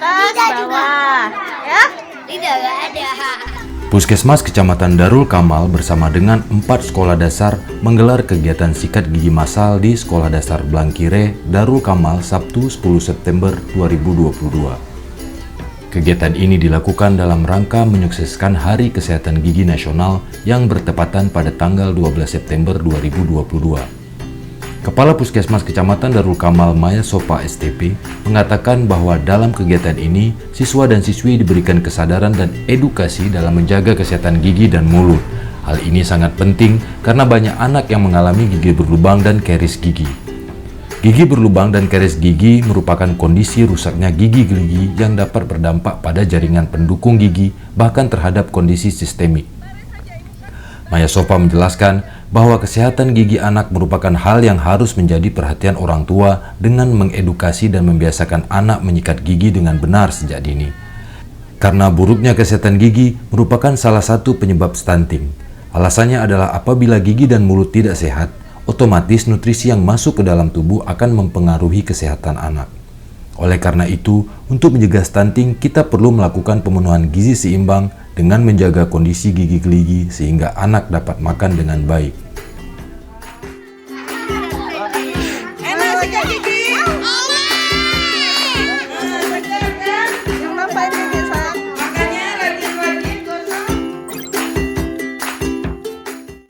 atas, bawah. Ya? Tidak ada. Puskesmas Kecamatan Darul Kamal bersama dengan 4 sekolah dasar menggelar kegiatan sikat gigi massal di Sekolah Dasar Blangkire, Darul Kamal, Sabtu 10 September 2022. Kegiatan ini dilakukan dalam rangka menyukseskan Hari Kesehatan Gigi Nasional yang bertepatan pada tanggal 12 September 2022. Kepala Puskesmas Kecamatan Darul Kamal Maya Sopa STP mengatakan bahwa dalam kegiatan ini, siswa dan siswi diberikan kesadaran dan edukasi dalam menjaga kesehatan gigi dan mulut. Hal ini sangat penting karena banyak anak yang mengalami gigi berlubang dan karies gigi. Gigi berlubang dan karies gigi merupakan kondisi rusaknya gigi yang dapat berdampak pada jaringan pendukung gigi, bahkan terhadap kondisi sistemik. Maya Sopa menjelaskan bahwa kesehatan gigi anak merupakan hal yang harus menjadi perhatian orang tua dengan mengedukasi dan membiasakan anak menyikat gigi dengan benar sejak dini. Karena buruknya kesehatan gigi merupakan salah satu penyebab stunting. Alasannya adalah apabila gigi dan mulut tidak sehat, otomatis nutrisi yang masuk ke dalam tubuh akan mempengaruhi kesehatan anak. Oleh karena itu, untuk mencegah stunting, kita perlu melakukan pemenuhan gizi seimbang dengan menjaga kondisi gigi sehingga anak dapat makan dengan baik.